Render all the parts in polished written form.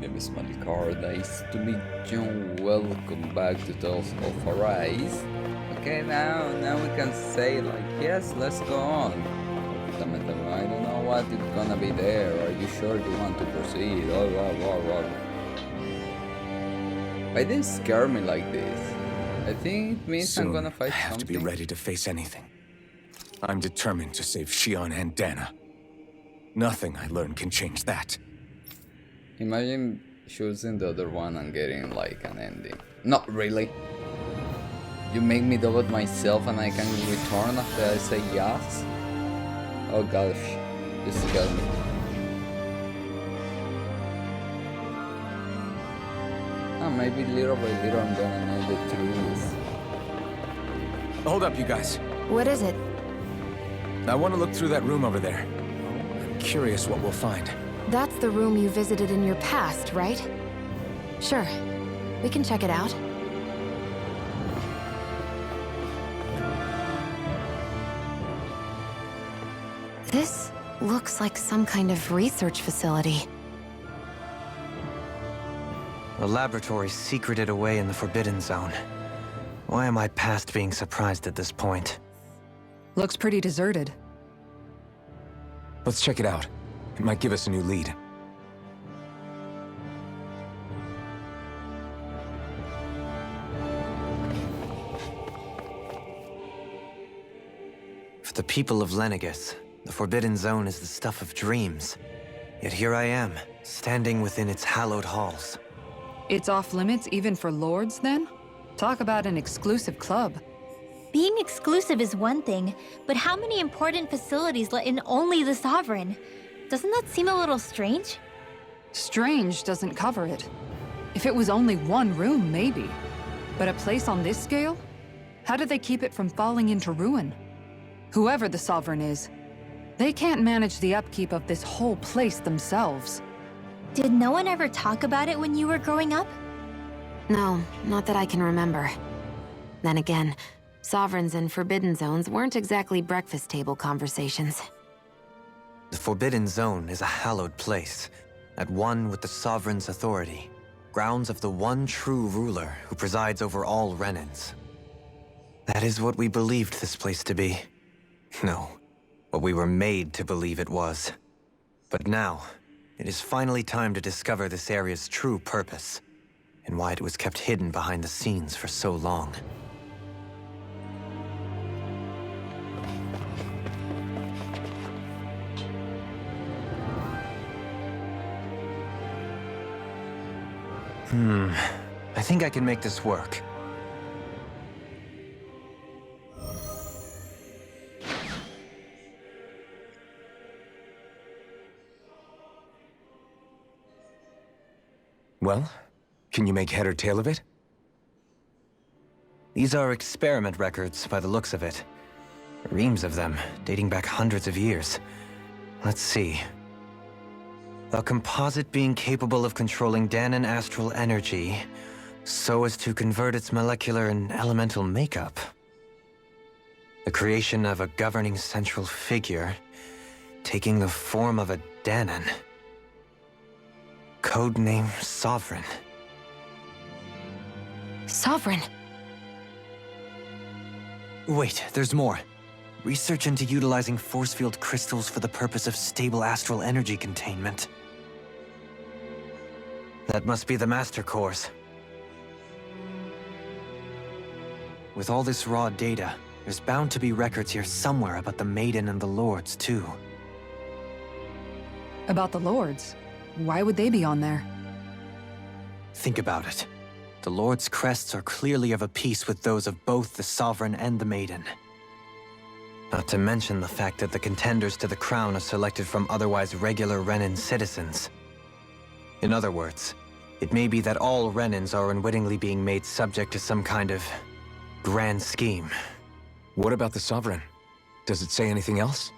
name is Malikar, nice to meet you, welcome back to Tales of Arise. Okay, now we can say like, yes, let's go on. Damn it, I don't know what is gonna be there, are you sure you want to proceed? Why they scare me like this? I think it means Soon, I'm gonna fight I have something. to be ready to face anything. I'm determined to save Shion and Dana. Nothing I learn can change that. Imagine choosing the other one and getting like an ending. Not really. You make me doubt myself and I can return after I say yes? Oh gosh, this scared me. Maybe little by little I'm gonna know the truth. Hold up, you guys. What is it? I want to look through that room over there. I'm curious what we'll find. That's the room you visited in your past, right? Sure. We can check it out. This looks like some kind of research facility. A laboratory secreted away in the Forbidden Zone. Why am I past being surprised at this point? Looks pretty deserted. Let's check it out. It might give us a new lead. For the people of Lenegis, the Forbidden Zone is the stuff of dreams. Yet here I am, standing within its hallowed halls. It's off limits even for lords, then? Talk about an exclusive club. Being exclusive is one thing, but how many important facilities let in only the Sovereign? Doesn't that seem a little strange? Strange doesn't cover it. If it was only one room, maybe. But a place on this scale? How do they keep it from falling into ruin? Whoever the Sovereign is, they can't manage the upkeep of this whole place themselves. Did no one ever talk about it when you were growing up? No, not that I can remember. Then again, Sovereigns and Forbidden Zones weren't exactly breakfast table conversations. The Forbidden Zone is a hallowed place, at one with the Sovereign's authority, grounds of the one true ruler who presides over all Renans. That is what we believed this place to be. No, what we were made to believe it was. But now, it is finally time to discover this area's true purpose, and why it was kept hidden behind the scenes for so long. I think I can make this work. Well, can you make head or tail of it? These are experiment records, by the looks of it. Reams of them, dating back hundreds of years. Let's see. A composite being capable of controlling Danan astral energy, so as to convert its molecular and elemental makeup. The creation of a governing central figure, taking the form of a Danan. Codename Sovereign. Sovereign! Wait, there's more. Research into utilizing force field crystals for the purpose of stable astral energy containment. That must be the Master Course. With all this raw data, there's bound to be records here somewhere about the Maiden and the Lords, too. About the lords? Why would they be on there? Think about it. The Lord's crests are clearly of a piece with those of both the Sovereign and the Maiden. Not to mention the fact that the contenders to the crown are selected from otherwise regular Renan citizens. In other words, it may be that all Renans are unwittingly being made subject to some kind of grand scheme. What about the Sovereign? Does it say anything else?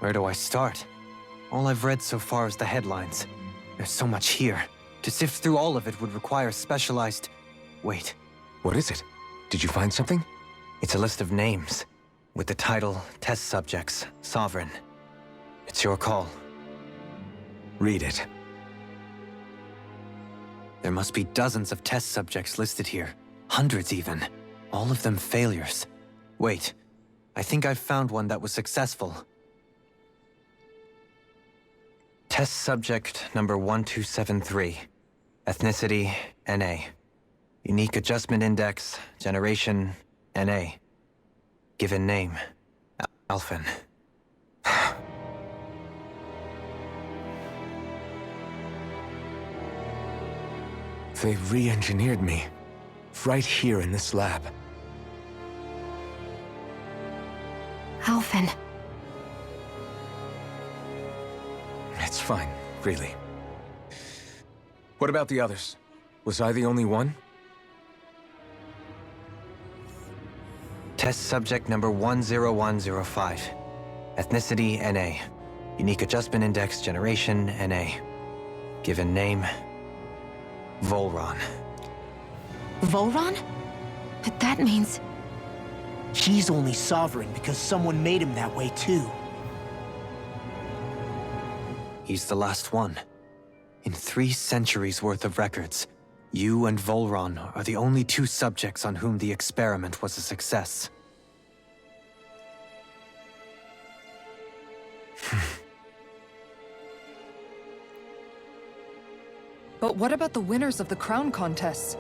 Where do I start? All I've read so far is the headlines. There's so much here. To sift through all of it would require specialized... Wait. What is it? Did you find something? It's a list of names, with the title Test Subjects, Sovereign. It's your call. Read it. There must be dozens of test subjects listed here. Hundreds even. All of them failures. Wait, I think I've found one that was successful. Test subject number 1273. Ethnicity, NA. Unique adjustment index, generation, NA. Given name, Alphen. They re-engineered me. Right here in this lab. Alphen. It's fine, really. What about the others? Was I the only one? Test subject number 10105. Ethnicity, NA. Unique adjustment index, generation, NA. Given name, Volron. Volron? But that means... He's only sovereign because someone made him that way too. He's the last one. In 3 centuries worth of records, you and Volron are the only 2 subjects on whom the experiment was a success. But what about the winners of the crown contests?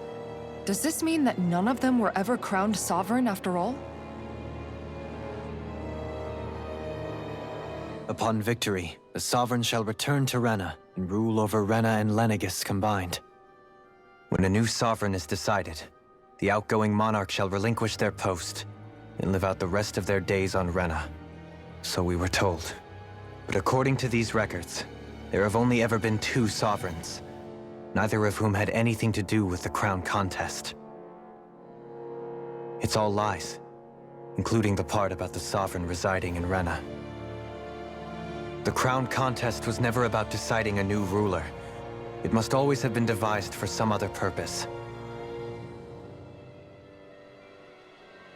Does this mean that none of them were ever crowned sovereign after all? Upon victory, the sovereign shall return to Rena and rule over Rena and Lenegis combined. When a new sovereign is decided, the outgoing monarch shall relinquish their post and live out the rest of their days on Rena. So we were told. But according to these records, there have only ever been 2 sovereigns, neither of whom had anything to do with the crown contest. It's all lies, including the part about the sovereign residing in Rena. The crown contest was never about deciding a new ruler. It must always have been devised for some other purpose.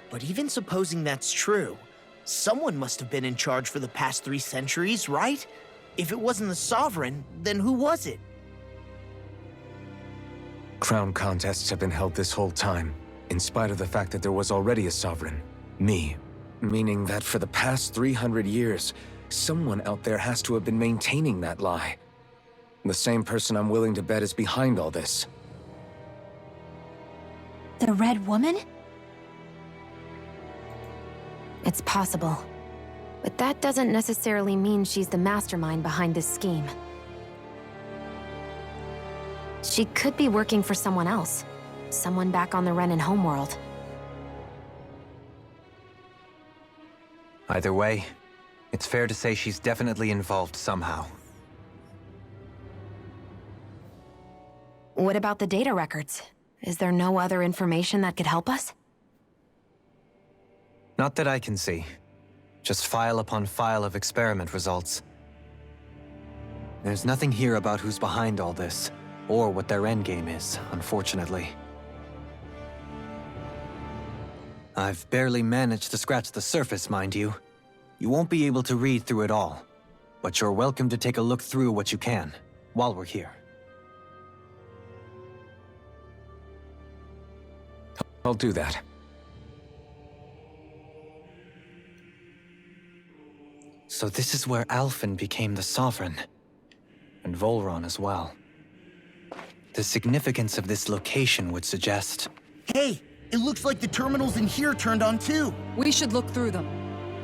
But even supposing that's true, someone must have been in charge for the past 3 centuries, right? If it wasn't the sovereign, then who was it? Crown contests have been held this whole time, in spite of the fact that there was already a sovereign. Me. Meaning that for the past 300 years, someone out there has to have been maintaining that lie. The same person I'm willing to bet is behind all this. The Red Woman? It's possible. But that doesn't necessarily mean she's the mastermind behind this scheme. She could be working for someone else. Someone back on the Renan homeworld. Either way, it's fair to say she's definitely involved somehow. What about the data records? Is there no other information that could help us? Not that I can see. Just file upon file of experiment results. There's nothing here about who's behind all this, or what their endgame is, unfortunately. I've barely managed to scratch the surface, mind you. You won't be able to read through it all, but you're welcome to take a look through what you can, while we're here. I'll do that. So this is where Alphen became the Sovereign, and Volron as well. The significance of this location would suggest... Hey, it looks like the terminals in here turned on too. We should look through them.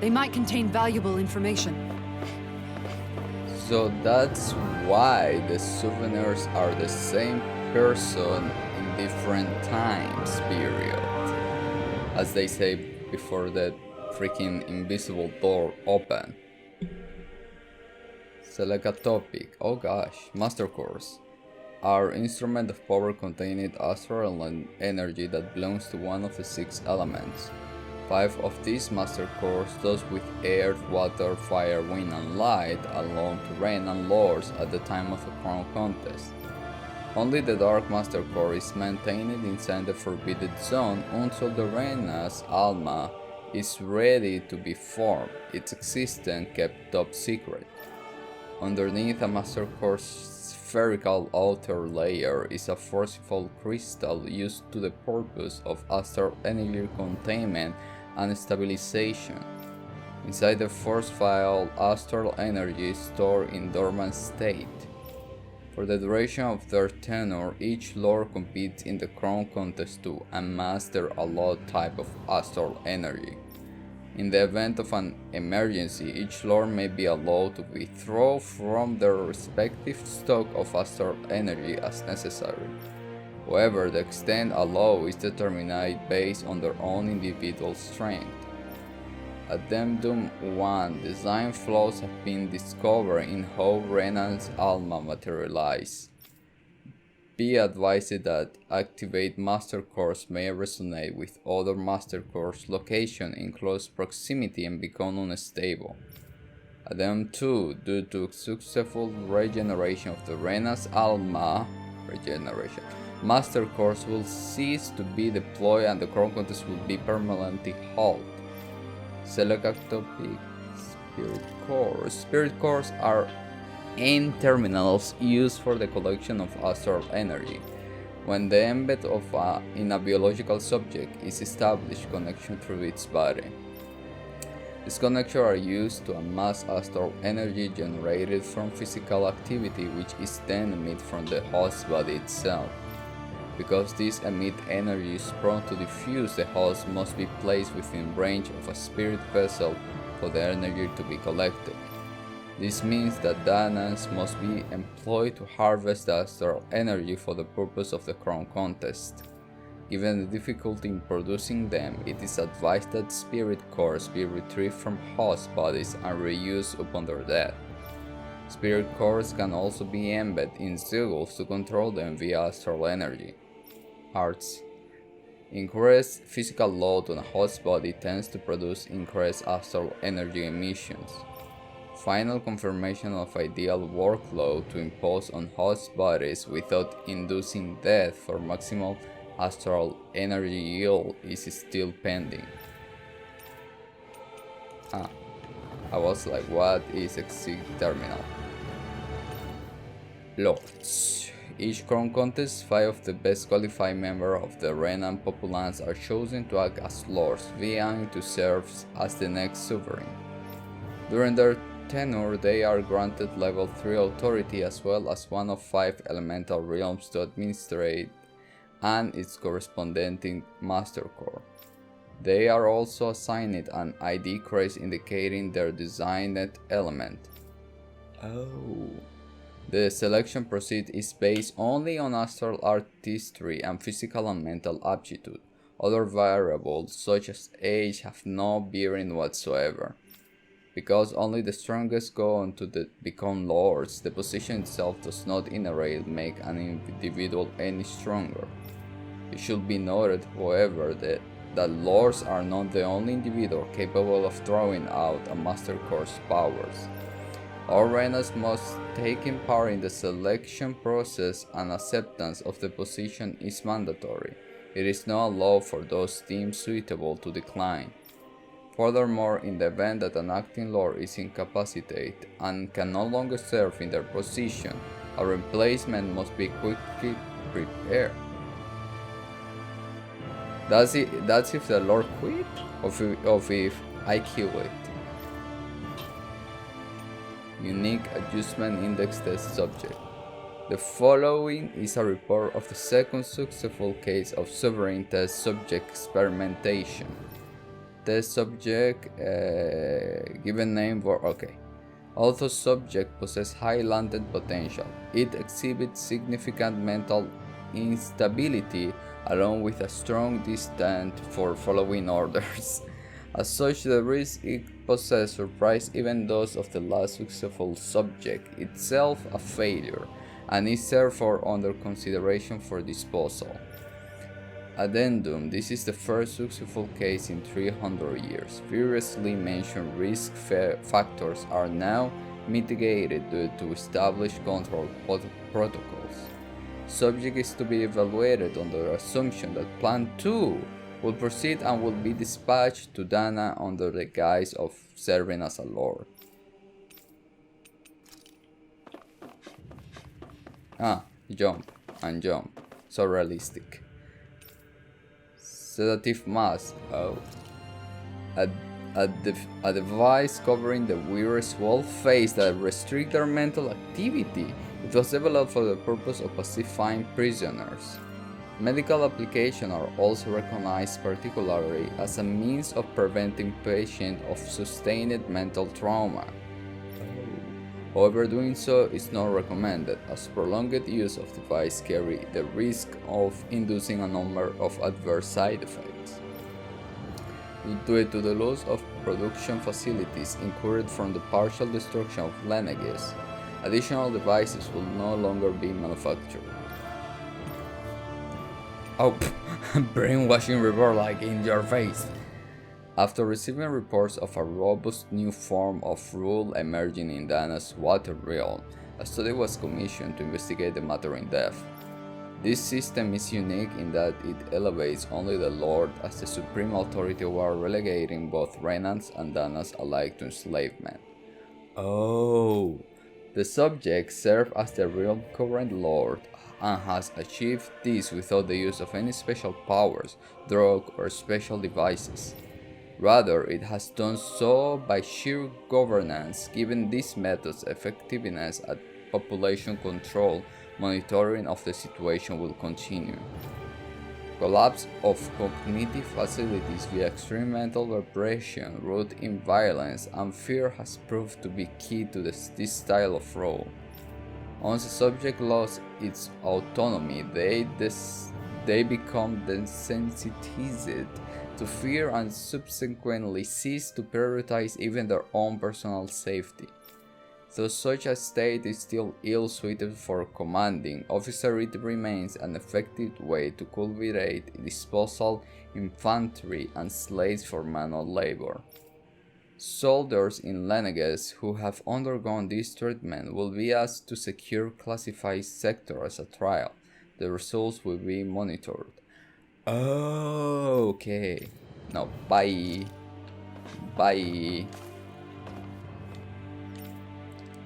They might contain valuable information. So that's why the souvenirs are the same person in different times period. As they say before the freaking invisible door open. Select a topic. Oh gosh, Master Course. Our instrument of power contained astral energy that belongs to one of the 6 elements. 5 of these Master Cores, those with earth, water, fire, wind, and light, belong to Rain and Lords at the time of the Crown Contest. Only the Dark Master Core is maintained inside the Forbidden Zone until the Reina's Alma is ready to be formed, its existence kept top secret. Underneath a Master Core's spherical outer layer is a forceful crystal used to the purpose of astral energy containment and stabilization. Inside the force field, astral energy is stored in dormant state. For the duration of their tenure, each lord competes in the crown contest to master a lot type of astral energy. In the event of an emergency, each lord may be allowed to withdraw from their respective stock of astral energy as necessary. However, the extent allowed is determined based on their own individual strength. Addendum 1. Design flaws have been discovered in how Renan's Alma materialize. Be advised that activate master cores may resonate with other master cores location in close proximity and become unstable. Addendum 2. Due to successful regeneration of the Renan's Alma master cores will cease to be deployed and the crown contest will be permanently halted. Select topic Spirit Cores. Spirit Cores are end terminals used for the collection of astral energy. When the embed in a biological subject is established connection through its body. These connections are used to amass astral energy generated from physical activity which is then emitted from the host body itself. Because this emit energy is prone to diffuse, the host must be placed within range of a spirit vessel for the energy to be collected. This means that danas must be employed to harvest the astral energy for the purpose of the crown contest. Given the difficulty in producing them, it is advised that spirit cores be retrieved from host bodies and reused upon their death. Spirit cores can also be embedded in sigils to control them via astral energy. Arts. Increased physical load on a host body tends to produce increased astral energy emissions. Final confirmation of ideal workload to impose on host bodies without inducing death for maximal astral energy yield is still pending. I was like, what is exit terminal? Lords. Each crown contest, 5 of the best qualified members of the Renan populace are chosen to act as lords, vying to serve as the next sovereign. During their tenure, they are granted level 3 authority as well as one of 5 elemental realms to administrate and its corresponding master core. They are also assigned an ID crest indicating their designed element. The selection process is based only on astral artistry and physical and mental aptitude. Other variables, such as age, have no bearing whatsoever. Because only the strongest go on to become lords, the position itself does not inherently make an individual any stronger. It should be noted, however, that lords are not the only individual capable of drawing out a master core's powers. All Renas must take part in the selection process and acceptance of the position is mandatory. It is not allowed for those deemed suitable to decline. Furthermore, in the event that an acting lord is incapacitated and can no longer serve in their position, a replacement must be quickly prepared. That's if the lord quit, or if I kill it. Unique Adjustment Index Test Subject. The following is a report of the second successful case of sovereign test subject experimentation. Test subject, given name for Although subject possesses high latent potential, it exhibits significant mental instability along with a strong distaste for following orders. As such, the risk it possesses surprise even those of the last successful subject, itself a failure, and is therefore under consideration for disposal. Addendum: this is the first successful case in 300 years. Previously mentioned risk factors are now mitigated due to established control protocols. Subject is to be evaluated under the assumption that Plan 2 will proceed and will be dispatched to Dana under the guise of serving as a lord. Jump and jump. So realistic. Sedative mask. Oh. A, a device covering the wearer's whole face that restricts their mental activity. It was developed for the purpose of pacifying prisoners. Medical applications are also recognized particularly as a means of preventing patients of sustained mental trauma. However, doing so is not recommended, as prolonged use of the device carry the risk of inducing a number of adverse side effects. Due to the loss of production facilities incurred from the partial destruction of Lenegis, additional devices will no longer be manufactured. Oh, brainwashing report like in your face. After receiving reports of a robust new form of rule emerging in Dana's water realm, a study was commissioned to investigate the matter in depth. This system is unique in that it elevates only the Lord as the supreme authority while relegating both Renans and Danas alike to enslavement. Oh, the subject serves as the realm current Lord and has achieved this without the use of any special powers, drug, or special devices. Rather, it has done so by sheer governance, given these methods' effectiveness at population control. Monitoring of the situation will continue. Collapse of cognitive facilities via extreme mental repression, rooted in violence and fear has proved to be key to this style of role. Once the subject lost its autonomy, they become desensitized to fear and subsequently cease to prioritize even their own personal safety. Though such a state is still ill-suited for commanding officer, it remains an effective way to cultivate disposal infantry and slaves for manual labor. Soldiers in Lenegis who have undergone this treatment will be asked to secure classified sector as a trial. The results will be monitored. Oh, okay. Now, bye. Bye.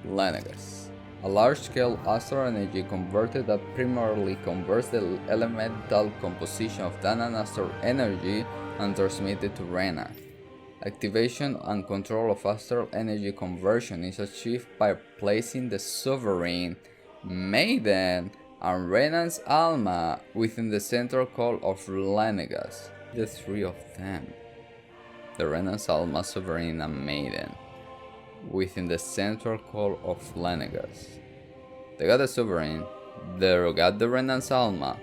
Lenegis. A large-scale astral energy converter that primarily converts the elemental composition of Dana and astral energy and transmitted to Rena. Activation and control of astral energy conversion is achieved by placing the Sovereign, Maiden, and Renan's Alma within the central core of Lenegis. The three of them. The Renan's Alma, Sovereign, and Maiden within the central core of Lenegis. They got the Sovereign, they got the Renan's Alma.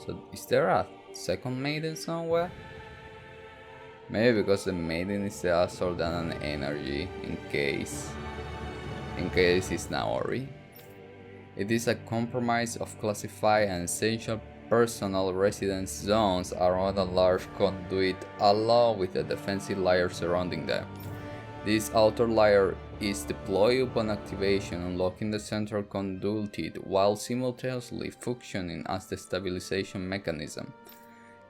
So is there a second Maiden somewhere? Maybe because the Maiden is the astral than an energy in case it's Naori. It is a compromise of classified and essential personal residence zones around a large conduit along with a defensive layer surrounding them. This outer layer is deployed upon activation, unlocking the central conduit while simultaneously functioning as the stabilization mechanism.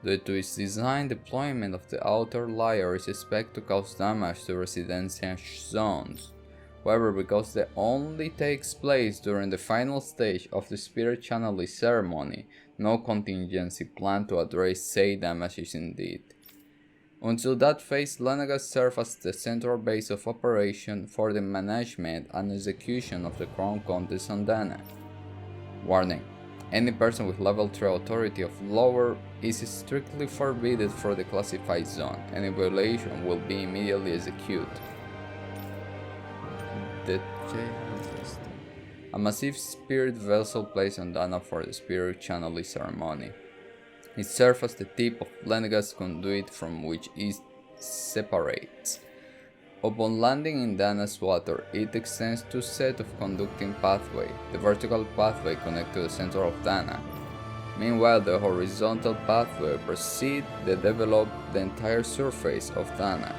Due to its design, deployment of the outer layer is expected to cause damage to residential zones. However, because it only takes place during the final stage of the spirit channeling ceremony, no contingency plan to address said damage is needed. Until that phase, Lenegis serves as the central base of operation for the management and execution of the Crown Contest on Dana. Warning: any person with level 3 authority of lower is strictly forbidden for the classified zone. Any violation will be immediately executed. The a massive spirit vessel placed on Dana for the spirit channeling ceremony. It serves as the tip of Lenegis conduit from which it separates. Upon landing in Dana's water, it extends two sets of conducting pathways. The vertical pathway connects to the center of Dana. Meanwhile, the horizontal pathway proceeds to develop the entire surface of Dana.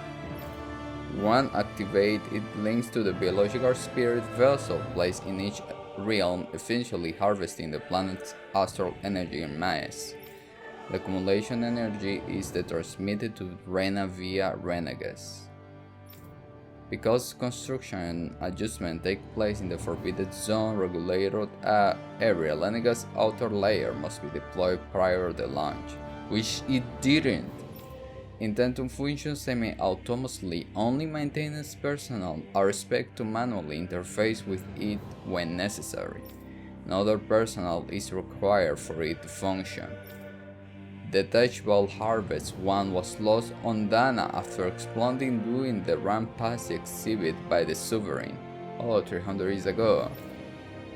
Once activated, it links to the biological spirit vessel placed in each realm, eventually harvesting the planet's astral energy in mass. The accumulation energy is transmitted to Rena via Lenegis. Because construction and adjustment take place in the Forbidden Zone regulated area, Lenegis' outer layer must be deployed prior to the launch, which it didn't. Intend to function semi-autonomously, only maintenance personnel are expected to manually interface with it when necessary. No other personnel is required for it to function. Detachable Harvest 1 was lost on Dana after exploding during the Rampage exhibit by the Sovereign, 300 years ago.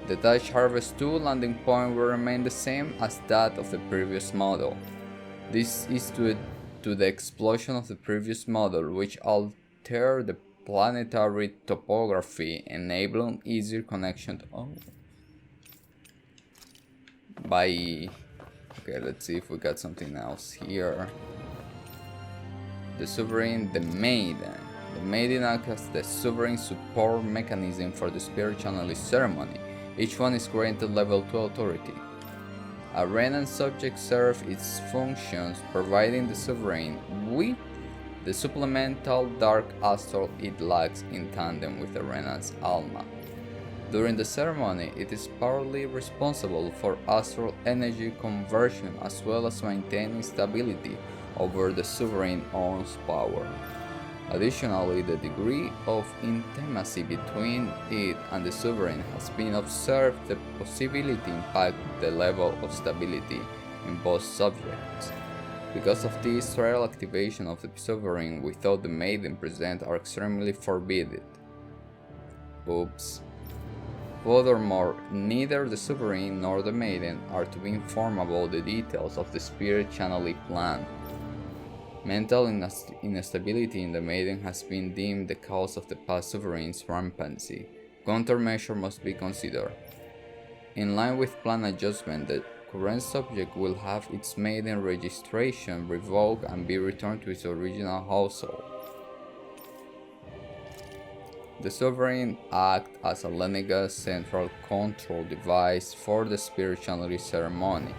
Detached Harvest 2 landing point will remain the same as that of the previous model. This is due to the explosion of the previous model, which altered the planetary topography, enabling easier connection to Okay, let's see if we got something else here. The Sovereign, the Maiden. The Maiden acts as the Sovereign support mechanism for the Spirit Channeling ceremony. Each one is granted level 2 authority. A Renan subject serves its functions, providing the Sovereign with the supplemental Dark Astral it lacks in tandem with the Renan's Alma. During the ceremony, it is partly responsible for astral energy conversion as well as maintaining stability over the Sovereign's own power. Additionally, the degree of intimacy between it and the Sovereign has been observed. The possibility impact the level of stability in both subjects. Because of this, trial activation of the Sovereign without the Maiden present are extremely forbidden. Oops. Furthermore, neither the Sovereign nor the Maiden are to be informed about the details of the Spirit Channeling plan. Mental instability in the Maiden has been deemed the cause of the past Sovereign's rampancy. Countermeasure must be considered. In line with plan adjustment, the current subject will have its Maiden registration revoked and be returned to its original household. The Sovereign acts as a Lenegis central control device for the Spirit Channeling ceremony.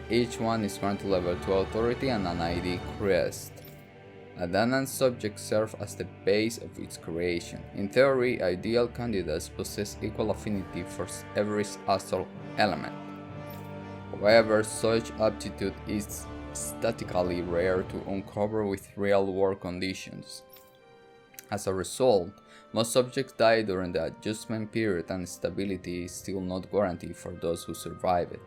Each one is granted level 2 authority and an ID crest. A Danan subject serves as the base of its creation. In theory, ideal candidates possess equal affinity for every astral element. However, such aptitude is statistically rare to uncover with real-world conditions. As a result, most subjects die during the adjustment period, and stability is still not guaranteed for those who survive it.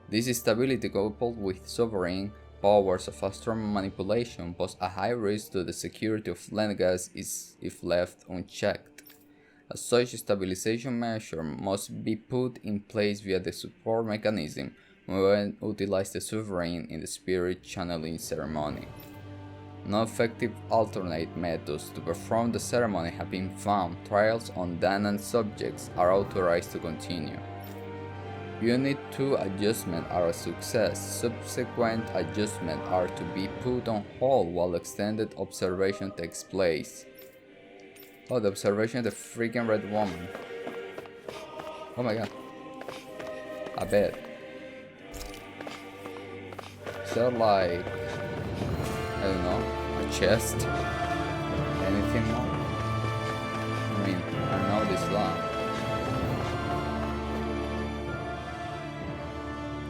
This instability, coupled with sovereign powers of astral manipulation, pose a high risk to the security of Lenegis if left unchecked. As such, stabilization measure must be put in place via the support mechanism when utilize the sovereign in the spirit channeling ceremony. No effective alternate methods to perform the ceremony have been found. Trials on Danan subjects are authorized to continue. Unit 2 adjustments are a success. Subsequent adjustments are to be put on hold while extended observation takes place. Oh, the observation of the freaking red woman. Oh my god. I bet. Is that like, I don't know, a chest? Anything more? I mean, I know this line.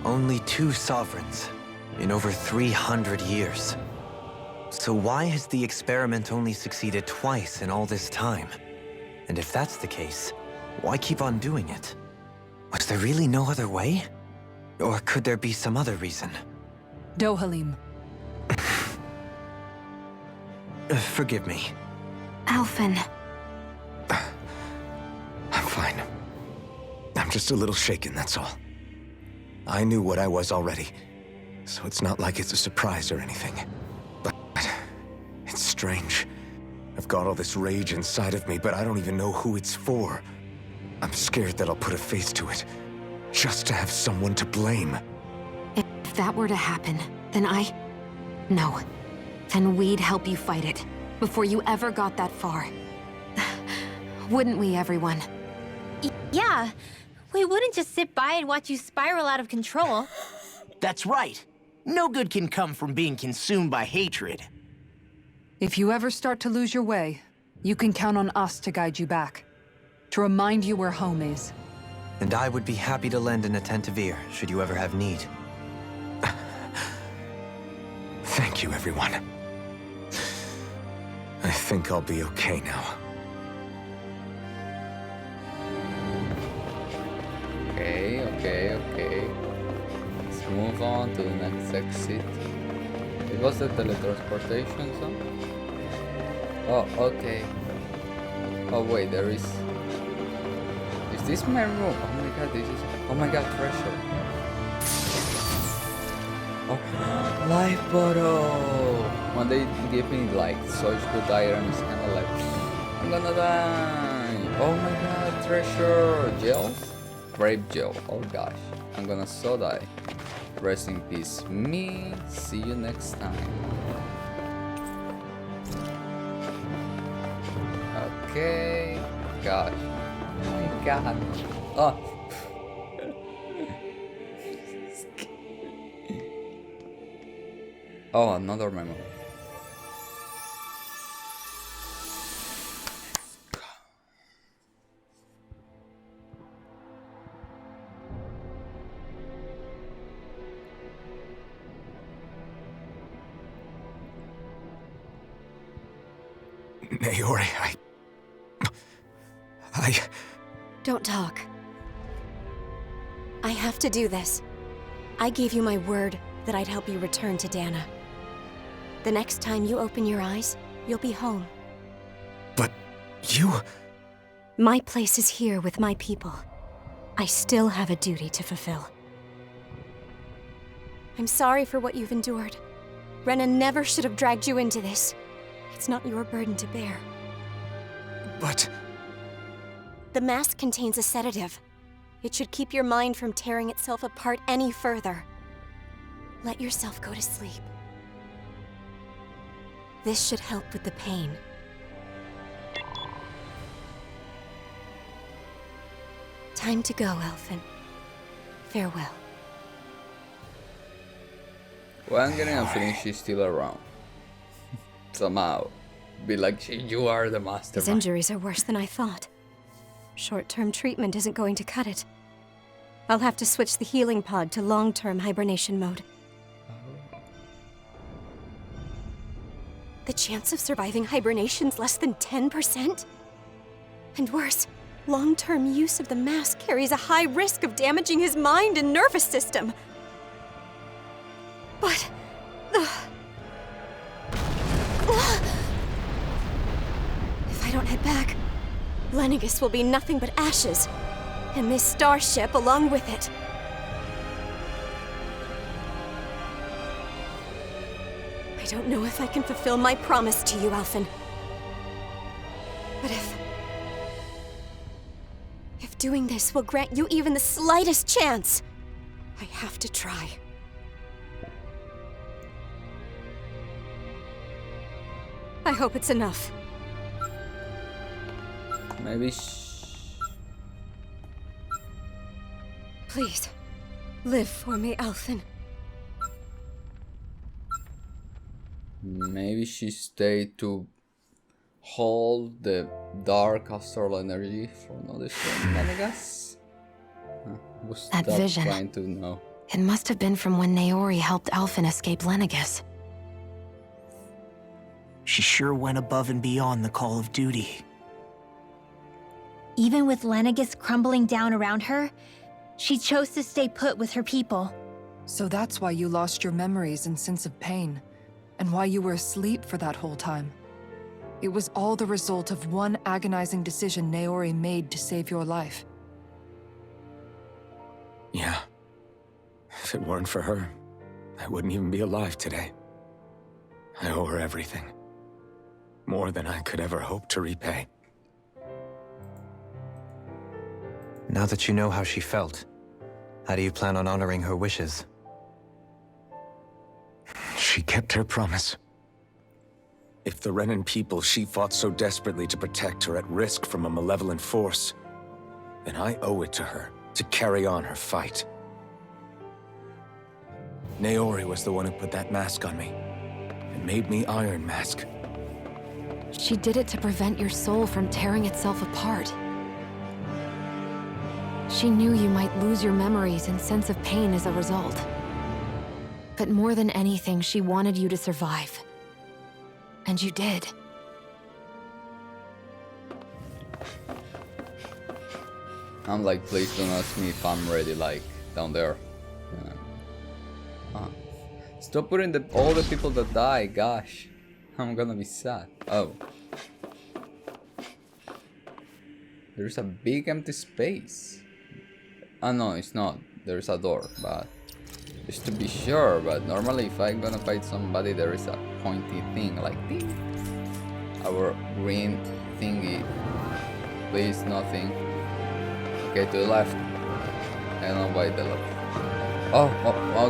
Only 2 sovereigns in over 300 years. So why has the experiment only succeeded twice in all this time? And if that's the case, why keep on doing it? Was there really no other way? Or could there be some other reason? Dohalim. Forgive me. Alphen. I'm fine. I'm just a little shaken, that's all. I knew what I was already, so it's not like it's a surprise or anything. But it's strange. I've got all this rage inside of me, but I don't even know who it's for. I'm scared that I'll put a face to it, just to have someone to blame. If that were to happen, then No. Then we'd help you fight it, before you ever got that far. Wouldn't we, everyone? Yeah. We wouldn't just sit by and watch you spiral out of control. That's right. No good can come from being consumed by hatred. If you ever start to lose your way, You can count on us to guide you back. To remind you where home is. And I would be happy to lend an attentive ear, should you ever have need. Thank you, everyone. I think I'll be okay now. Okay. Let's move on to the next exit. It was the teletransportation zone? Oh, okay. Oh wait, there is... Is this my room? Oh my god, this is... Oh my god, treasure. Oh, life bottle! When they give me like such good items, kinda like... I'm gonna die! Oh my god, treasure! Gels? Grape gel, oh gosh. I'm gonna so die. Rest in peace me. See you next time. Okay. Gosh. Oh my god. Oh. Oh, another memo. Naori, I... Don't talk. I have to do this. I gave you my word that I'd help you return to Dana. The next time you open your eyes, you'll be home. But you... My place is here with my people. I still have a duty to fulfill. I'm sorry for what you've endured. Renan never should have dragged you into this. It's not your burden to bear. But... The mask contains a sedative. It should keep your mind from tearing itself apart any further. Let yourself go to sleep. This should help with the pain. Time to go, Elfin. Farewell. Well, I'm getting a feeling she's still around. Somehow. Be like, you are the His mastermind. injuries are worse than I thought. Short-term treatment isn't going to cut it. I'll have to switch the healing pod to long-term hibernation mode. The chance of surviving hibernation's less than 10%? And worse, long-term use of the mask carries a high risk of damaging his mind and nervous system. But... If I don't head back, Lenegis will be nothing but ashes, and this starship along with it. I don't know if I can fulfill my promise to you, Alphen. But if doing this will grant you even the slightest chance, I have to try. I hope it's enough. Maybe Please, live for me, Alphen. Maybe she stayed to hold the dark astral energy for another stream, Lenegis? We'll That stop vision. trying to know. It must have been from when Naori helped Alphen escape Lenegis. She sure went above and beyond the call of duty. Even with Lenegis crumbling down around her, she chose to stay put with her people. So that's why you lost your memories and sense of pain, and why you were asleep for that whole time. It was all the result of one agonizing decision Naori made to save your life. Yeah. If it weren't for her, I wouldn't even be alive today. I owe her everything. More than I could ever hope to repay. Now that you know how she felt, how do you plan on honoring her wishes? She kept her promise. If the Renan people she fought so desperately to protect are at risk from a malevolent force, then I owe it to her to carry on her fight. Naori was the one who put that mask on me, and made me Iron Mask. She did it to prevent your soul from tearing itself apart. She knew you might lose your memories and sense of pain as a result. But more than anything, she wanted you to survive. And you did. I'm like, please don't ask me if I'm ready, like, down there. Stop putting all the people that die, gosh. I'm gonna be sad. Oh. There's a big empty space. Oh no, it's not. There's a door, but just to be sure. But normally if I'm gonna fight somebody, there is a pointy thing like this. Our green thingy. Please, nothing. Okay, to the left. I don't know why the left. Oh,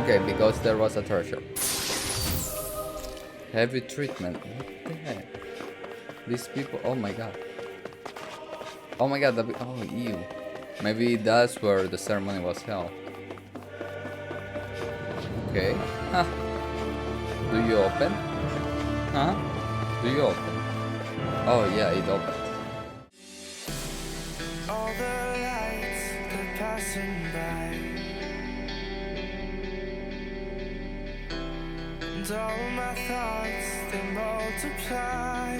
okay, because there was a treasure. Heavy treatment. What the heck? These people. Oh my god. Oh my god. Oh, ew. Maybe that's where the ceremony was held. Okay. Huh. Do you open? Huh? Do you open? Oh yeah, it opened. All the lights they're passing by, and all my thoughts they multiply.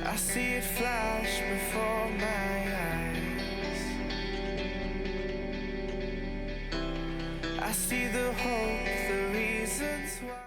I see it flash before my eyes. I see the hope, the reasons why.